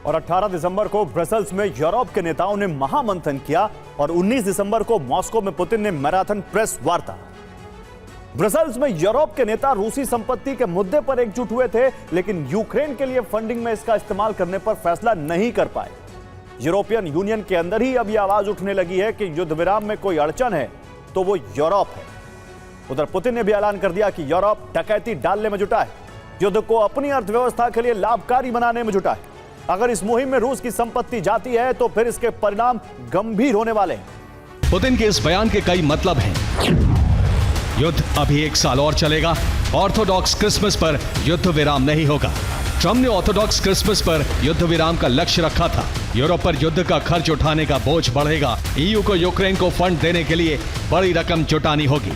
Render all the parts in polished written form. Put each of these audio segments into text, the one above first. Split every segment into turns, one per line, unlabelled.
और 18 दिसंबर को ब्रसेल्स में यूरोप के नेताओं ने महामंथन किया और 19 दिसंबर को मॉस्को में पुतिन ने मैराथन प्रेस वार्ता। ब्रसेल्स में यूरोप के नेता रूसी संपत्ति के मुद्दे पर एकजुट हुए थे, लेकिन यूक्रेन के लिए फंडिंग में इसका इस्तेमाल करने पर फैसला नहीं कर पाए। यूरोपियन यूनियन के अंदर ही अब यह आवाज उठने लगी है कि युद्ध विराम में कोई अड़चन है तो वो यूरोप है। उधर पुतिन ने भी ऐलान कर दिया कि यूरोप डकैती डालने में जुटा है, युद्ध को अपनी अर्थव्यवस्था के लिए लाभकारी बनाने में जुटा है। अगर इस मुहिम में रूस की संपत्ति जाती है तो फिर इसके परिणाम गंभीर होने वाले हैं।
पुतिन के इस बयान के कई मतलब हैं। युद्ध अभी 1 साल और चलेगा। ऑर्थोडॉक्स क्रिसमस पर युद्ध विराम नहीं होगा। ट्रंप ने ऑर्थोडॉक्स क्रिसमस पर युद्ध विराम का लक्ष्य रखा था। यूरोप पर युद्ध का खर्च उठाने का बोझ बढ़ेगा। ईयू को यूक्रेन को फंड देने के लिए बड़ी रकम जुटानी होगी।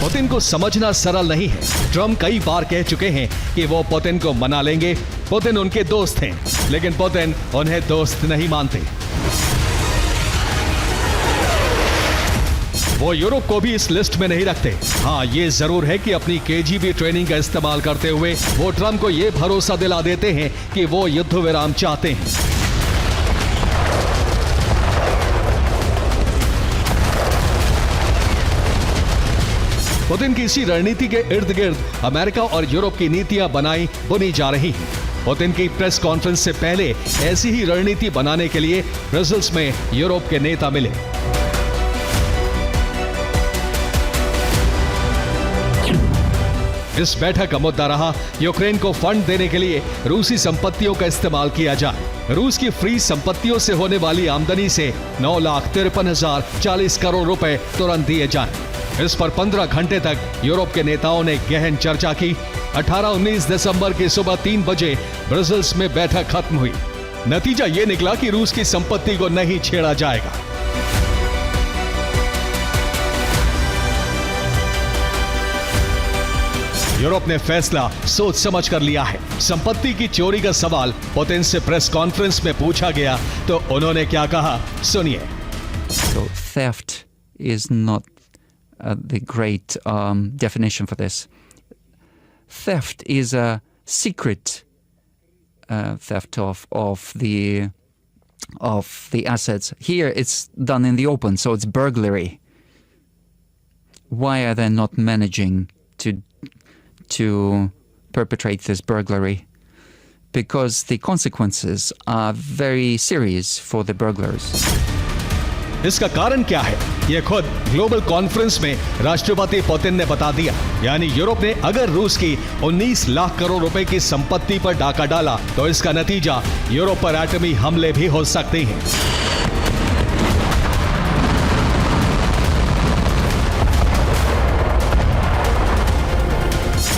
पुतिन को समझना सरल नहीं है। ट्रंप कई बार कह चुके हैं कि वो पुतिन को मना लेंगे। पुतिन उनके दोस्त हैं, लेकिन पुतिन उन्हें दोस्त नहीं मानते। वो यूरोप को भी इस लिस्ट में नहीं रखते। हाँ, ये जरूर है कि अपनी केजीबी ट्रेनिंग का इस्तेमाल करते हुए वो ट्रंप को ये भरोसा दिला देते हैं कि वो युद्ध विराम चाहते हैं। पुतिन की इसी रणनीति के इर्द गिर्द अमेरिका और यूरोप की नीतियां बनाई बुनी जा रही हैं। पुतिन की प्रेस कॉन्फ्रेंस से पहले ऐसी ही रणनीति बनाने के लिए ब्रसेल्स में यूरोप के नेता मिले। इस बैठक का मुद्दा रहा यूक्रेन को फंड देने के लिए रूसी संपत्तियों का इस्तेमाल किया जाए। रूस की फ्री संपत्तियों से होने वाली आमदनी से 9,53,040 करोड़ रुपए तुरंत दिए जाएं। इस पर 15 घंटे तक यूरोप के नेताओं ने गहन चर्चा की। 18-19 दिसंबर की सुबह 3 बजे ब्रसेल्स में बैठक खत्म हुई। नतीजा यह निकला कि रूस की संपत्ति को नहीं छेड़ा जाएगा। यूरोप ने फैसला सोच समझ कर लिया है। संपत्ति की चोरी का सवाल पुतिन से प्रेस कॉन्फ्रेंस में पूछा गया तो उन्होंने क्या कहा, सुनिए।
So theft is not the great definition for this. Theft is a secret theft of the assets. Here it's done in the open, so it's burglary. Why are they not managing to perpetrate this burglary? Because the consequences are very serious for the burglars.
इसका कारण क्या है? यह खुद global conference में राष्ट्रपति Putin ने बता दिया। यानी यूरोप ने अगर रूस की 19 लाख करोड़ रुपए की संपत्ति पर डाका डाला तो इसका नतीजा यूरोप पर एटमी हमले भी हो सकते हैं।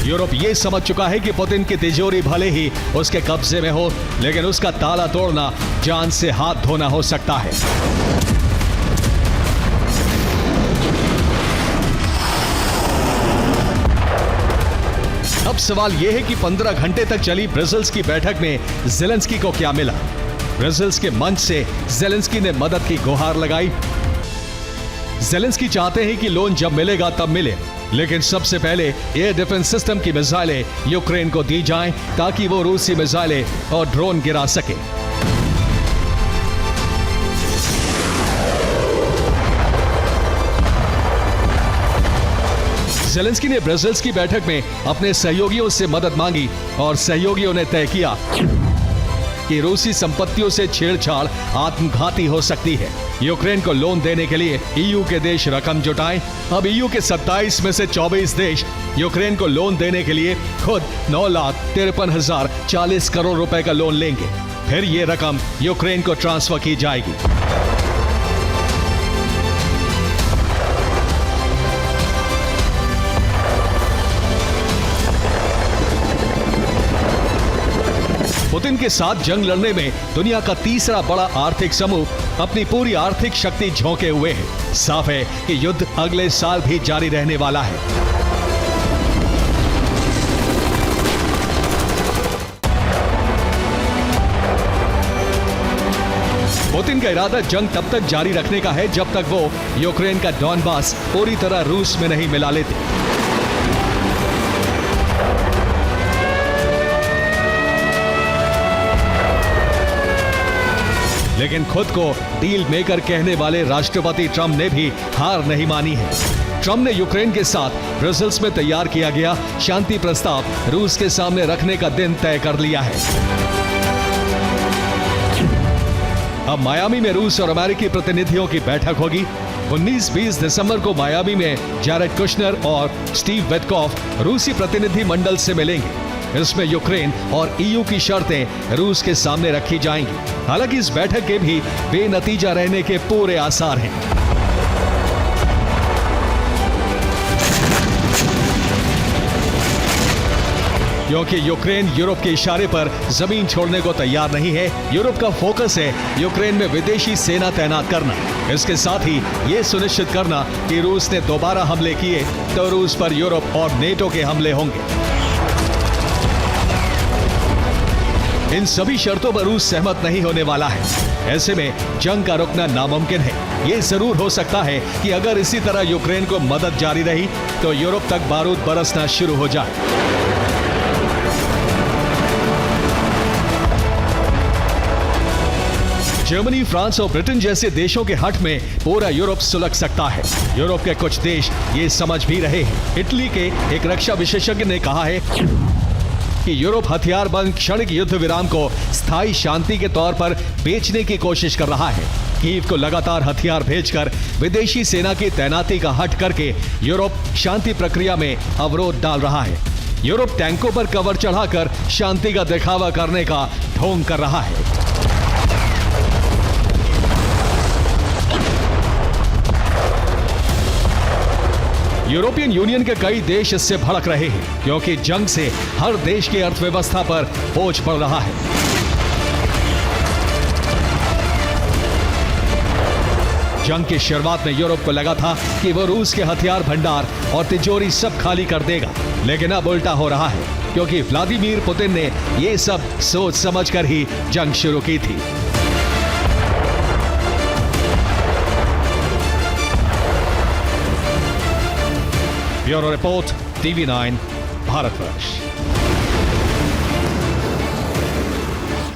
यूरोप ये समझ चुका है कि पुतिन की तिजोरी भले ही उसके कब्जे में हो, लेकिन उसका ताला तोड़ना जान से हाथ धोना हो सकता है। अब सवाल यह है कि 15 घंटे तक चली ब्रसेल्स की बैठक में ज़ेलेंस्की को क्या मिला। ब्रसेल्स के मंच से ज़ेलेंस्की ने मदद की गुहार लगाई। ज़ेलेंस्की चाहते हैं कि लोन जब मिलेगा तब मिले, लेकिन सबसे पहले एयर डिफेंस सिस्टम की मिसाइलें यूक्रेन को दी जाएं ताकि वो रूसी मिसाइलें और ड्रोन गिरा सके। ज़ेलेंस्की ने ब्रसेल्स की बैठक में अपने सहयोगियों से मदद मांगी और सहयोगियों ने तय किया कि रूसी संपत्तियों से छेड़छाड़ आत्मघाती हो सकती है। यूक्रेन को लोन देने के लिए ईयू के देश रकम जुटाएं। अब ईयू के 27 में से 24 देश यूक्रेन को लोन देने के लिए खुद 9,53,040 करोड़ रुपए का लोन लेंगे। फिर ये रकम यूक्रेन को ट्रांसफर की जाएगी। पुतिन के साथ जंग लड़ने में दुनिया का तीसरा बड़ा आर्थिक समूह अपनी पूरी आर्थिक शक्ति झोंके हुए है। साफ है कि युद्ध अगले साल भी जारी रहने वाला है। पुतिन का इरादा जंग तब तक जारी रखने का है जब तक वो यूक्रेन का डॉनबास पूरी तरह रूस में नहीं मिला लेते। लेकिन खुद को डील मेकर कहने वाले राष्ट्रपति ट्रंप ने भी हार नहीं मानी है। ट्रंप ने यूक्रेन के साथ ब्रसेल्स में तैयार किया गया शांति प्रस्ताव रूस के सामने रखने का दिन तय कर लिया है। अब मायामी में रूस और अमेरिकी प्रतिनिधियों की बैठक होगी। 19-20 दिसंबर को मायामी में जैरेड कुशनर और स्टीव विटकॉफ रूसी प्रतिनिधि मंडल से मिलेंगे। इसमें यूक्रेन और ईयू की शर्तें रूस के सामने रखी जाएंगी। हालांकि इस बैठक के भी बेनतीजा रहने के पूरे आसार हैं। क्योंकि यूक्रेन यूरोप के इशारे पर जमीन छोड़ने को तैयार नहीं है। यूरोप का फोकस है यूक्रेन में विदेशी सेना तैनात करना। इसके साथ ही ये सुनिश्चित करना कि रूस ने दोबारा हमले किए तो रूस पर यूरोप और नेटो के हमले होंगे। इन सभी शर्तों पर रूस सहमत नहीं होने वाला है। ऐसे में जंग का रुकना नामुमकिन है। ये जरूर हो सकता है कि अगर इसी तरह यूक्रेन को मदद जारी रही तो यूरोप तक बारूद बरसना शुरू हो जाए। जर्मनी, फ्रांस और ब्रिटेन जैसे देशों के हट में पूरा यूरोप सुलग सकता है। यूरोप के कुछ देश ये समझ भी रहे हैं। इटली के एक रक्षा विशेषज्ञ ने कहा है कि यूरोप हथियार बंद क्षणिक युद्ध विराम को स्थायी शांति के तौर पर बेचने की कोशिश कर रहा है। कीव को लगातार हथियार भेजकर विदेशी सेना की तैनाती का हट करके यूरोप शांति प्रक्रिया में अवरोध डाल रहा है। यूरोप टैंकों पर कवर चढ़ाकर शांति का दिखावा करने का ढोंग कर रहा है। यूरोपियन यूनियन के कई देश इससे भड़क रहे हैं क्योंकि जंग से हर देश की अर्थव्यवस्था पर बोझ पड़ रहा है। जंग की शुरुआत में यूरोप को लगा था कि वो रूस के हथियार भंडार और तिजोरी सब खाली कर देगा, लेकिन अब उल्टा हो रहा है क्योंकि व्लादिमीर पुतिन ने ये सब सोच समझकर ही जंग शुरू की थी। Bureau report, TV9, Bharatvarsh.